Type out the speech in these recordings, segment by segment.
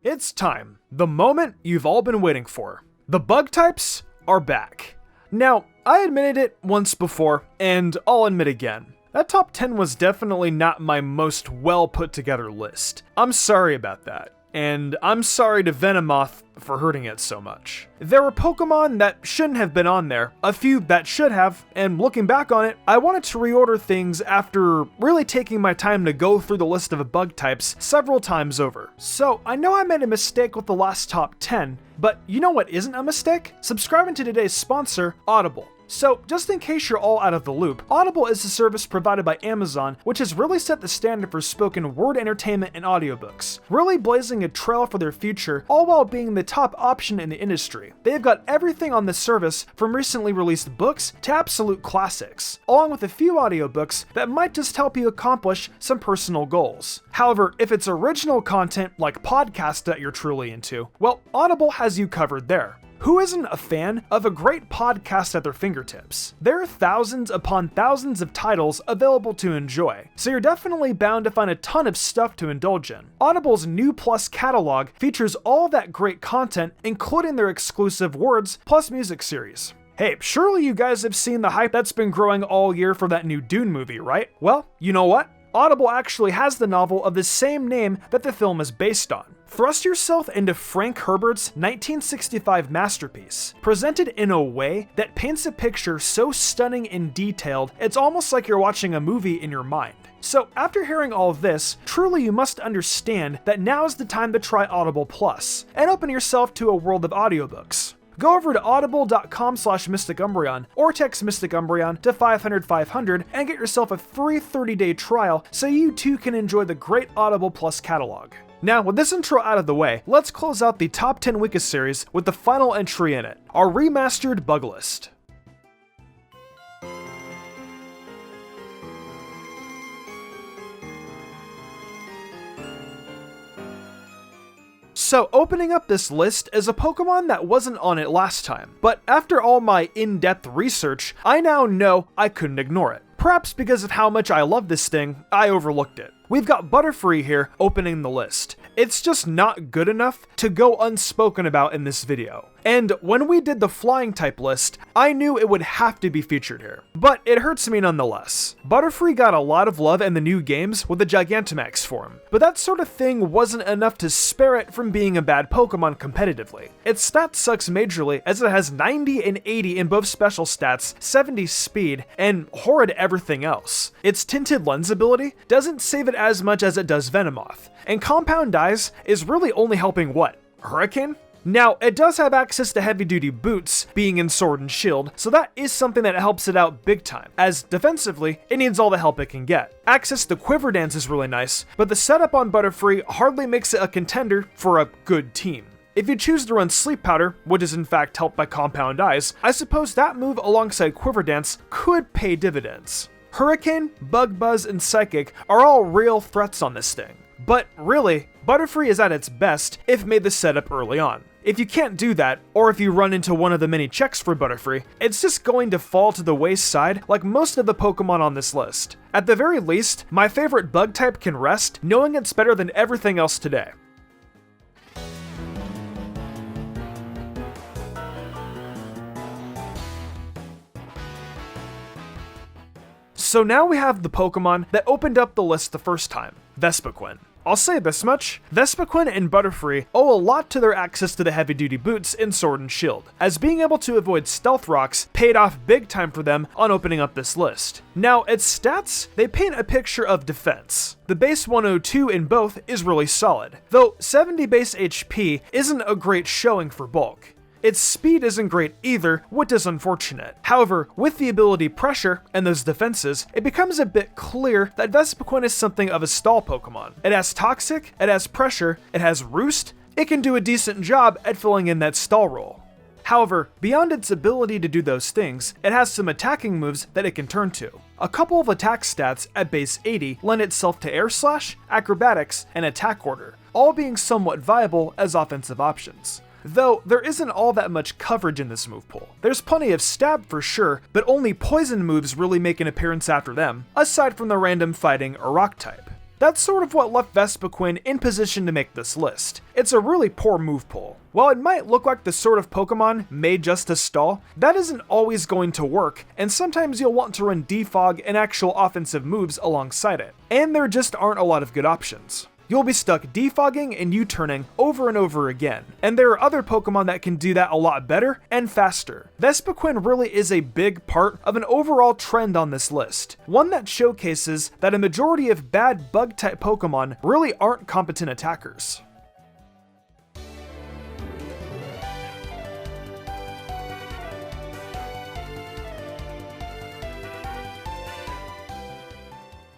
It's time. The moment you've all been waiting for. The bug types are back. Now, I admitted it once before, and I'll admit again. That top 10 was definitely not my most well put together list. I'm sorry about that. And I'm sorry to Venomoth for hurting it so much. There were Pokemon that shouldn't have been on there, a few that should have, and looking back on it, I wanted to reorder things after really taking my time to go through the list of bug types several times over. So I know I made a mistake with the last top 10, but you know what isn't a mistake? Subscribing to today's sponsor, Audible. So, just in case you're all out of the loop, Audible is a service provided by Amazon, which has really set the standard for spoken word entertainment and audiobooks, really blazing a trail for their future, all while being the top option in the industry. They've got everything on this service, from recently released books to absolute classics, along with a few audiobooks that might just help you accomplish some personal goals. However, if it's original content like podcasts that you're truly into, well, Audible has you covered there. Who isn't a fan of a great podcast at their fingertips? There are thousands upon thousands of titles available to enjoy, so you're definitely bound to find a ton of stuff to indulge in. Audible's new Plus catalog features all that great content, including their exclusive Words Plus music series. Hey, surely you guys have seen the hype that's been growing all year for that new Dune movie, right? Well, you know what? Audible actually has the novel of the same name that the film is based on. Thrust yourself into Frank Herbert's 1965 masterpiece, presented in a way that paints a picture so stunning and detailed, it's almost like you're watching a movie in your mind. So after hearing all of this, truly you must understand that now is the time to try Audible Plus, and open yourself to a world of audiobooks. Go over to audible.com/MysticUmbreon or text MysticUmbreon to 500-500 and get yourself a free 30-day trial so you too can enjoy the great Audible Plus catalog. Now, with this intro out of the way, let's close out the top 10 weakest series with the final entry in it, our remastered bug list. So, opening up this list is a Pokemon that wasn't on it last time, but after all my in-depth research, I now know I couldn't ignore it. Perhaps because of how much I love this thing, I overlooked it. We've got Butterfree here opening the list. It's just not good enough to go unspoken about in this video. And when we did the flying type list, I knew it would have to be featured here. But it hurts me nonetheless. Butterfree got a lot of love in the new games with the Gigantamax form, but that sort of thing wasn't enough to spare it from being a bad Pokemon competitively. Its stats sucks majorly as it has 90 and 80 in both special stats, 70 speed, and horrid everything else. Its tinted lens ability doesn't save it as much as it does Venomoth, and Compound Eyes is really only helping what? Hurricane? Now, it does have access to heavy-duty boots, being in Sword and Shield, so that is something that helps it out big time, as defensively, it needs all the help it can get. Access to Quiver Dance is really nice, but the setup on Butterfree hardly makes it a contender for a good team. If you choose to run Sleep Powder, which is in fact helped by Compound Eyes, I suppose that move alongside Quiver Dance could pay dividends. Hurricane, Bug Buzz, and Psychic are all real threats on this thing. But really, Butterfree is at its best if made the setup early on. If you can't do that, or if you run into one of the many checks for Butterfree, it's just going to fall to the wayside like most of the Pokemon on this list. At the very least, my favorite bug type can rest knowing it's better than everything else today. So now we have the Pokemon that opened up the list the first time, Vespaquin. I'll say this much, Vespaquin and Butterfree owe a lot to their access to the heavy-duty boots in Sword and Shield, as being able to avoid Stealth Rocks paid off big time for them on opening up this list. Now, its stats, they paint a picture of defense. The base 102 in both is really solid, though 70 base HP isn't a great showing for bulk. Its speed isn't great either, which is unfortunate. However, with the ability Pressure and those defenses, it becomes a bit clear that Vespaquin is something of a stall Pokemon. It has Toxic, it has Pressure, it has Roost, it can do a decent job at filling in that stall role. However, beyond its ability to do those things, it has some attacking moves that it can turn to. A couple of attack stats at base 80 lend itself to Air Slash, Acrobatics, and Attack Order, all being somewhat viable as offensive options. Though there isn't all that much coverage in this move pool. There's plenty of Stab for sure, but only poison moves really make an appearance after them, aside from the random fighting or rock type. That's sort of what left Vespaquin in position to make this list. It's a really poor move pool. While it might look like the sort of Pokemon made just to stall, that isn't always going to work, and sometimes you'll want to run defog and actual offensive moves alongside it. And there just aren't a lot of good options. You'll be stuck defogging and U-turning over and over again. And there are other Pokemon that can do that a lot better and faster. Vespaquin really is a big part of an overall trend on this list. One that showcases that a majority of bad bug-type Pokemon really aren't competent attackers.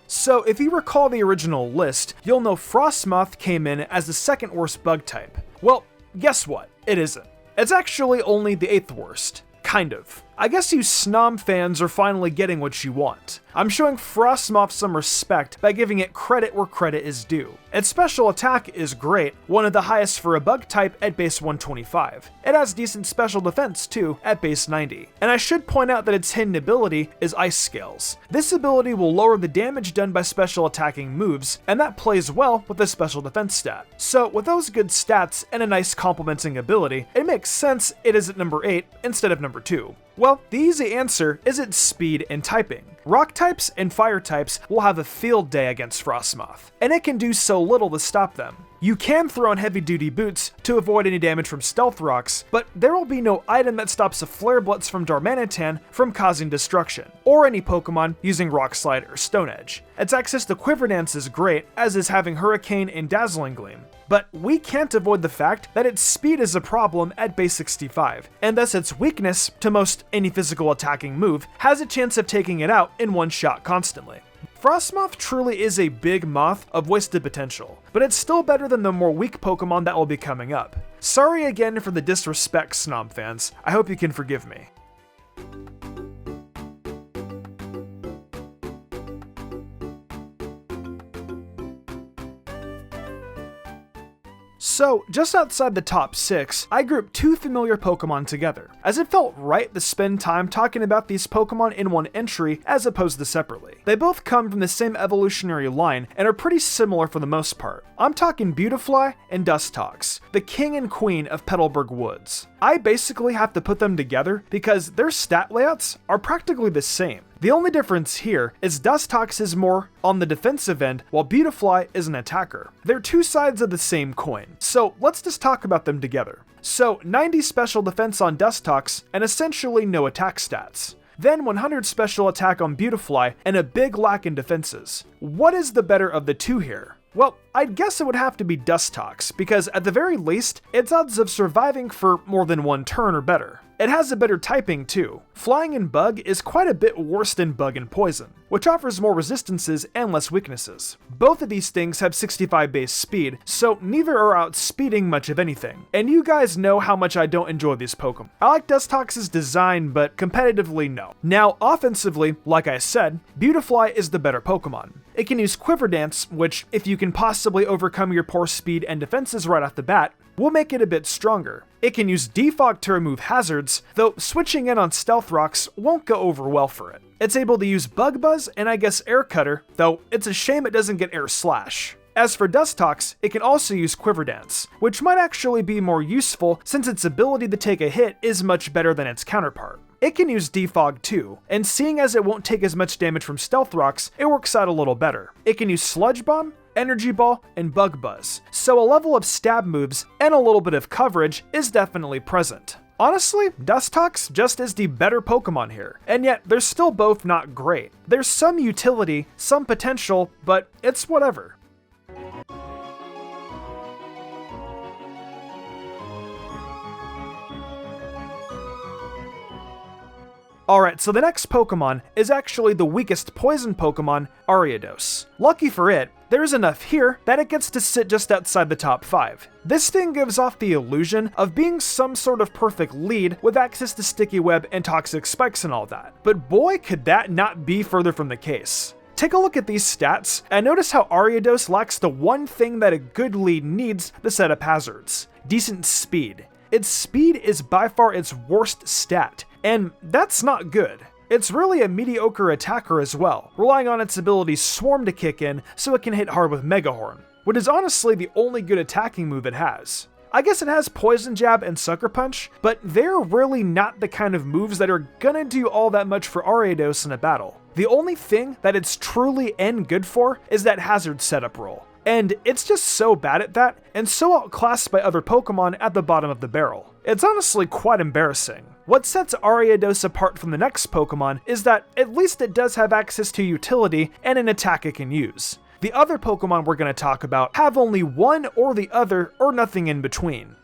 So if you recall the original list, you'll know Frostmoth came in as the second worst bug type. Well, guess what? It isn't. It's actually only the 8th worst. Kind of. I guess you Snom fans are finally getting what you want. I'm showing Frostmoth some respect by giving it credit where credit is due. Its special attack is great, one of the highest for a bug type at base 125. It has decent special defense too at base 90. And I should point out that its hidden ability is Ice Scales. This ability will lower the damage done by special attacking moves, and that plays well with the special defense stat. So with those good stats and a nice complementing ability, it makes sense it is at number 8 instead of number 2. Well, the easy answer is its speed and typing. Rock types and fire types will have a field day against Frostmoth, and it can do so little to stop them. You can throw on heavy-duty boots to avoid any damage from stealth rocks, but there will be no item that stops a Flare Blitz from Darmanitan from causing destruction, or any Pokemon using Rock Slide or Stone Edge. Its access to Quiver Dance is great, as is having Hurricane and Dazzling Gleam. But we can't avoid the fact that its speed is a problem at base 65, and thus its weakness to most any physical attacking move has a chance of taking it out in one shot constantly. Frostmoth truly is a big moth of wasted potential, but it's still better than the more weak Pokemon that will be coming up. Sorry again for the disrespect, Snom fans. I hope you can forgive me. So, just outside the top 6, I grouped 2 familiar Pokemon together, as it felt right to spend time talking about these Pokemon in one entry as opposed to separately. They both come from the same evolutionary line and are pretty similar for the most part. I'm talking Beautifly and Dustox, the king and queen of Petalburg Woods. I basically have to put them together because their stat layouts are practically the same. The only difference here is Dustox is more on the defensive end, while Beautifly is an attacker. They're two sides of the same coin, so let's just talk about them together. So 90 special defense on Dustox and essentially no attack stats. Then 100 special attack on Beautifly and a big lack in defenses. What is the better of the two here? Well, I'd guess it would have to be Dustox, because at the very least, its odds of surviving for more than one turn are better. It has a better typing too. Flying and Bug is quite a bit worse than Bug and Poison, which offers more resistances and less weaknesses. Both of these things have 65 base speed, so neither are outspeeding much of anything. And you guys know how much I don't enjoy these Pokemon. I like Dustox's design, but competitively no. Now, offensively, like I said, Beautifly is the better Pokemon. It can use Quiver Dance, which, if you can possibly overcome your poor speed and defenses right off the bat, will make it a bit stronger. It can use Defog to remove hazards, though switching in on Stealth Rocks won't go over well for it. It's able to use Bug Buzz and I guess Air Cutter, though it's a shame it doesn't get Air Slash. As for Dustox, it can also use Quiver Dance, which might actually be more useful since its ability to take a hit is much better than its counterpart. It can use Defog too, and seeing as it won't take as much damage from Stealth Rocks, it works out a little better. It can use Sludge Bomb, Energy Ball, and Bug Buzz, so a level of stab moves and a little bit of coverage is definitely present. Honestly, Dustox just is the better Pokemon here, and yet they're still both not great. There's some utility, some potential, but it's whatever. Alright, so the next Pokemon is actually the weakest poison Pokemon, Aryados. Lucky for it, there's enough here that it gets to sit just outside the top 5. This thing gives off the illusion of being some sort of perfect lead with access to Sticky Web and Toxic Spikes and all that, but boy could that not be further from the case. Take a look at these stats and notice how Aryados lacks the one thing that a good lead needs to set up hazards: decent speed. Its speed is by far its worst stat, and that's not good. It's really a mediocre attacker as well, relying on its ability Swarm to kick in so it can hit hard with Mega Horn, which is honestly the only good attacking move it has. I guess it has Poison Jab and Sucker Punch, but they're really not the kind of moves that are gonna do all that much for Aryados in a battle. The only thing that it's truly and good for is that hazard setup roll. And it's just so bad at that, and so outclassed by other Pokemon at the bottom of the barrel. It's honestly quite embarrassing. What sets Aryados apart from the next Pokemon is that at least it does have access to utility and an attack it can use. The other Pokemon we're going to talk about have only one or the other, or nothing in between.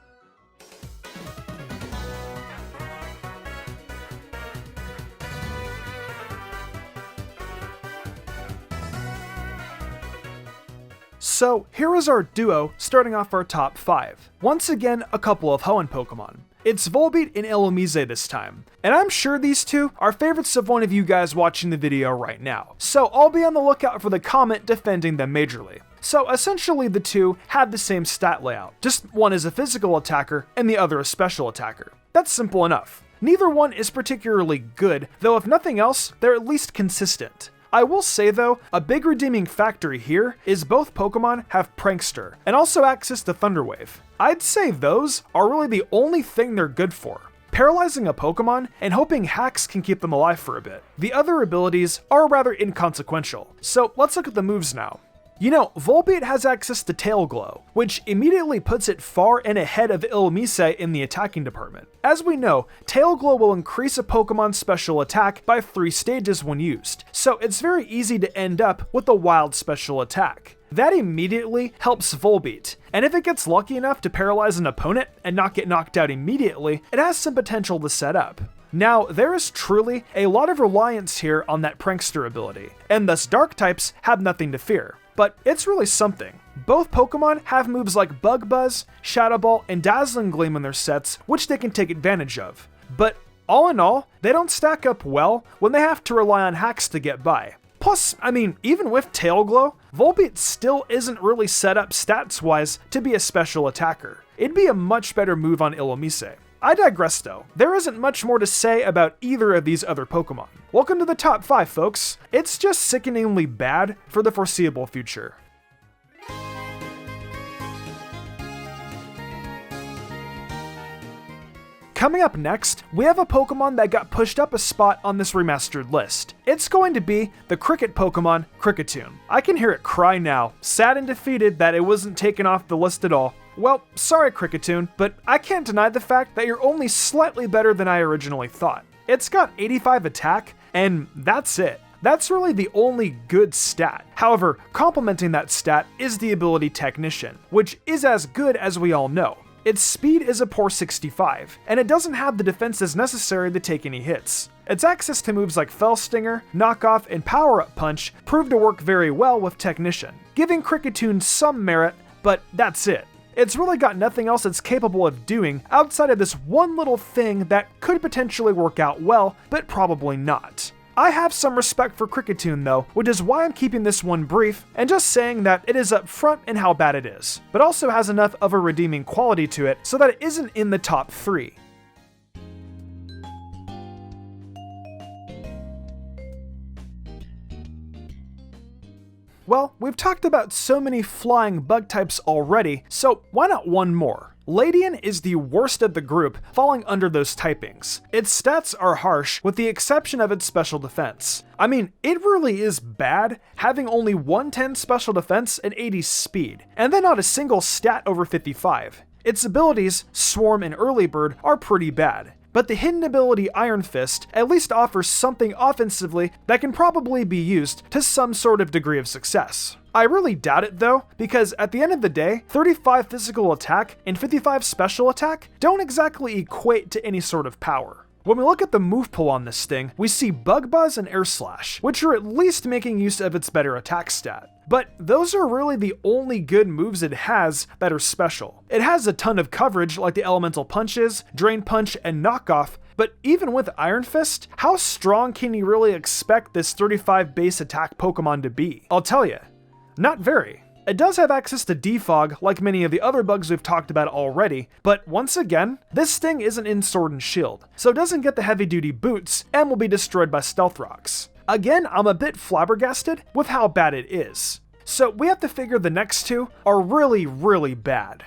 So here is our duo starting off our top 5. Once again, a couple of Hoenn Pokemon. It's Volbeat and Ilomise this time, and I'm sure these two are favorites of one of you guys watching the video right now, so I'll be on the lookout for the comment defending them majorly. So essentially the two have the same stat layout, just one is a physical attacker and the other a special attacker. That's simple enough. Neither one is particularly good, though if nothing else, they're at least consistent. I will say though, a big redeeming factor here is both Pokemon have Prankster, and also access to Thunder Wave. I'd say those are really the only thing they're good for. Paralyzing a Pokemon and hoping hacks can keep them alive for a bit. The other abilities are rather inconsequential, so let's look at the moves now. You know, Volbeat has access to Tail Glow, which immediately puts it far and ahead of Ilomise in the attacking department. As we know, Tail Glow will increase a Pokemon's special attack by 3 stages when used, so it's very easy to end up with a wild special attack. That immediately helps Volbeat, and if it gets lucky enough to paralyze an opponent and not get knocked out immediately, it has some potential to set up. Now, there is truly a lot of reliance here on that Prankster ability, and thus Dark types have nothing to fear. But it's really something. Both Pokemon have moves like Bug Buzz, Shadow Ball, and Dazzling Gleam in their sets, which they can take advantage of. But all in all, they don't stack up well when they have to rely on hacks to get by. Plus, I mean, even with Tail Glow, Volbeat still isn't really set up stats-wise to be a special attacker. It'd be a much better move on Ilomise. I digress though. There isn't much more to say about either of these other Pokemon. Welcome to the top 5, folks. It's just sickeningly bad for the foreseeable future. Coming up next, we have a Pokemon that got pushed up a spot on this remastered list. It's going to be the cricket Pokemon, Kricketune. I can hear it cry now, sad and defeated that it wasn't taken off the list at all. Well, sorry Kricketune, but I can't deny the fact that you're only slightly better than I originally thought. It's got 85 attack, and that's it. That's really the only good stat. However, complementing that stat is the ability Technician, which is as good as we all know. Its speed is a poor 65, and it doesn't have the defenses necessary to take any hits. Its access to moves like Fell Stinger, Knockoff, and Power-Up Punch prove to work very well with Technician, giving Kricketune some merit, but that's it. It's really got nothing else it's capable of doing outside of this one little thing that could potentially work out well, but probably not. I have some respect for Kricketune though, which is why I'm keeping this one brief and just saying that it is up front in how bad it is, but also has enough of a redeeming quality to it so that it isn't in the top 3. Well, we've talked about so many flying bug types already, so why not one more? Ladian is the worst of the group, falling under those typings. Its stats are harsh, with the exception of its special defense. I mean, it really is bad, having only 110 special defense and 80 speed, and then not a single stat over 55. Its abilities, Swarm and Early Bird, are pretty bad. But the hidden ability Iron Fist at least offers something offensively that can probably be used to some sort of degree of success. I really doubt it though, because at the end of the day, 35 physical attack and 55 special attack don't exactly equate to any sort of power. When we look at the move pool on this thing, we see Bug Buzz and Air Slash, which are at least making use of its better attack stat. But those are really the only good moves it has that are special. It has a ton of coverage like the Elemental Punches, Drain Punch, and Knockoff, but even with Iron Fist, how strong can you really expect this 35 base attack Pokemon to be? I'll tell you, not very. it does have access to defog like many of the other bugs we've talked about already, but once again, this thing isn't in Sword and Shield, so it doesn't get the heavy-duty boots and will be destroyed by stealth rocks. Again, I'm a bit flabbergasted with how bad it is. So we have to figure the next two are really, really bad.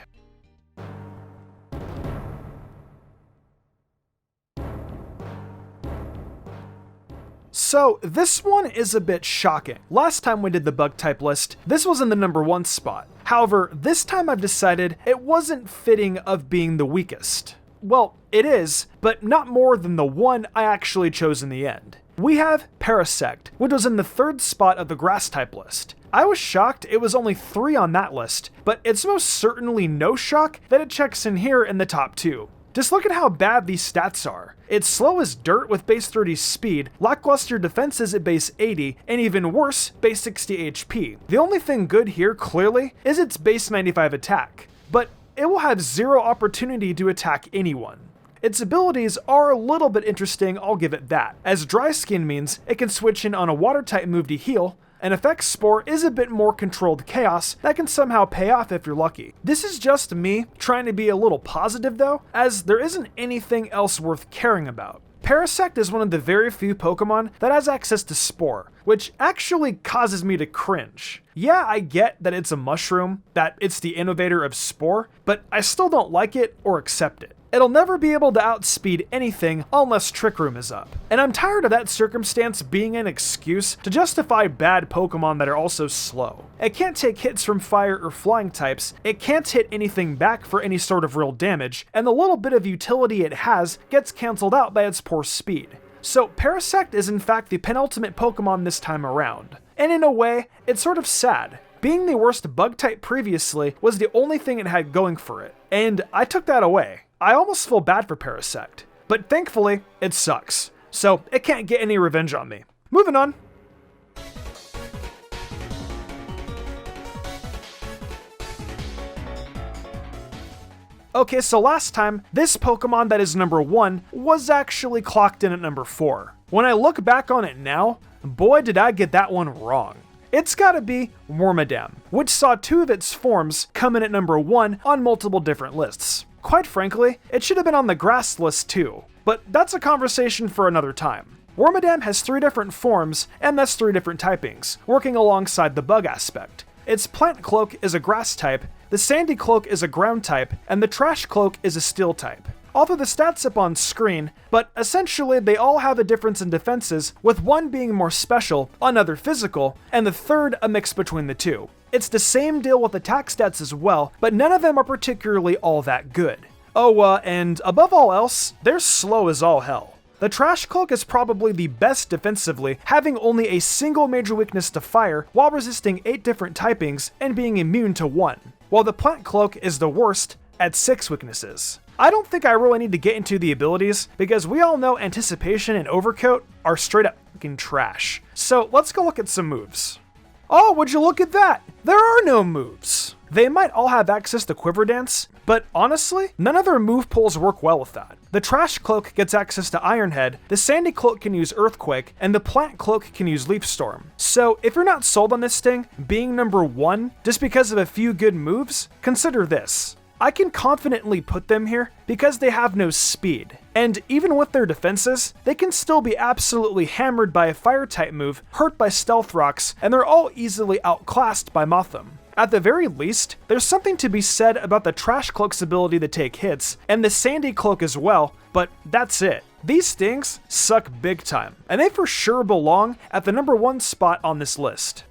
So this one is a bit shocking. Last time we did the bug type list, this was in the number 1 spot. However, this time I've decided it wasn't fitting of being the weakest. Well, it is, but not more than the one I actually chose in the end. We have Parasect, which was in the 3rd spot of the grass type list. I was shocked it was only 3 on that list, but it's most certainly no shock that it checks in here in the top 2. Just look at how bad these stats are. It's slow as dirt with base 30 speed, lackluster defenses at base 80, and even worse, base 60 HP. The only thing good here, clearly, is its base 95 attack, but it will have 0 opportunity to attack anyone. Its abilities are a little bit interesting, I'll give it that, as Dry Skin means it can switch in on a water type move to heal, and Effect Spore is a bit more controlled chaos that can somehow pay off if you're lucky. This is just me trying to be a little positive though, as there isn't anything else worth caring about. Parasect is one of the very few Pokemon that has access to Spore, which actually causes me to cringe. Yeah, I get that it's a mushroom, that it's the innovator of Spore, but I still don't like it or accept it. It'll never be able to outspeed anything unless Trick Room is up. And I'm tired of that circumstance being an excuse to justify bad Pokemon that are also slow. It can't take hits from fire or flying types, it can't hit anything back for any sort of real damage, and the little bit of utility it has gets cancelled out by its poor speed. So Parasect is in fact the penultimate Pokemon this time around. And in a way, it's sort of sad. Being the worst bug type previously was the only thing it had going for it, and I took that away. I almost feel bad for Parasect, but thankfully, it sucks, so it can't get any revenge on me. Moving on. Okay, so last time, this Pokemon that is number 1 was actually clocked in at number 4. When I look back on it now, boy did I get that one wrong. It's gotta be Wormadam, which saw 2 of its forms come in at number 1 on multiple different lists. Quite frankly, it should have been on the grass list too, but that's a conversation for another time. Wormadam has 3 different forms, and thus 3 different typings, working alongside the bug aspect. Its Plant Cloak is a grass type, the Sandy Cloak is a ground type, and the Trash Cloak is a steel type. I'll throw the stats up on screen, but essentially they all have a difference in defenses, with one being more special, another physical, and the third a mix between the two. It's the same deal with attack stats as well, but none of them are particularly all that good. Oh, and above all else, they're slow as all hell. The Trash Cloak is probably the best defensively, having only a single major weakness to fire while resisting 8 different typings and being immune to 1, while the Plant Cloak is the worst at 6 weaknesses. I don't think I really need to get into the abilities, because we all know Anticipation and Overcoat are straight up fucking trash. So let's go look at some moves. Oh, would you look at that? There are no moves. They might all have access to Quiver Dance, but honestly, none of their move pools work well with that. The Trash Cloak gets access to Iron Head, the Sandy Cloak can use Earthquake, and the Plant Cloak can use Leaf Storm. So if you're not sold on this thing being number 1 just because of a few good moves, consider this. I can confidently put them here because they have no speed, and even with their defenses, they can still be absolutely hammered by a fire type move, hurt by stealth rocks, and they're all easily outclassed by Mothim. At the very least, there's something to be said about the Trash Cloak's ability to take hits, and the Sandy Cloak as well, but that's it. These things suck big time, and they for sure belong at the number 1 spot on this list.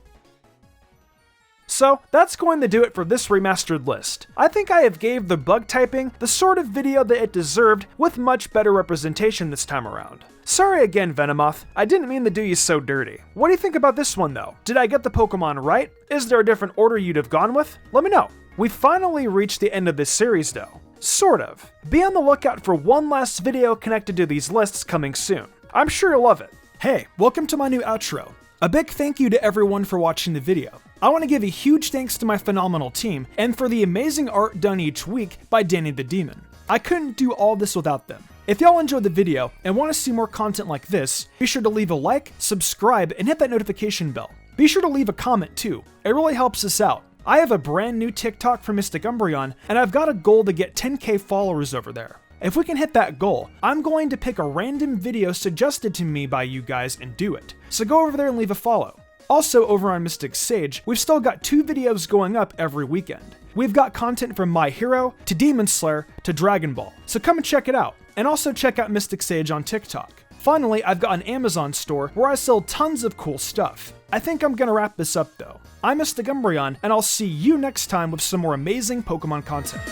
So that's going to do it for this remastered list. I think I have gave the bug typing the sort of video that it deserved with much better representation this time around. Sorry again, Venomoth, I didn't mean to do you so dirty. What do you think about this one though? Did I get the Pokemon right? Is there a different order you'd have gone with? Let me know. We finally reached the end of this series though. Sort of. Be on the lookout for one last video connected to these lists coming soon. I'm sure you'll love it. Hey, welcome to my new outro. A big thank you to everyone for watching the video. I want to give a huge thanks to my phenomenal team, and for the amazing art done each week by Danny the Demon. I couldn't do all this without them. If y'all enjoyed the video and want to see more content like this, be sure to leave a like, subscribe, and hit that notification bell. Be sure to leave a comment too, it really helps us out. I have a brand new TikTok for Mystic Umbreon, and I've got a goal to get 10k followers over there. If we can hit that goal, I'm going to pick a random video suggested to me by you guys and do it. So go over there and leave a follow. Also, over on MysticSage, we've still got 2 videos going up every weekend. We've got content from My Hero, to Demon Slayer, to Dragon Ball, so come and check it out. And also check out MysticSage on TikTok. Finally, I've got an Amazon store where I sell tons of cool stuff. I think I'm gonna wrap this up though. I'm Mystic Umbreon, and I'll see you next time with some more amazing Pokemon content.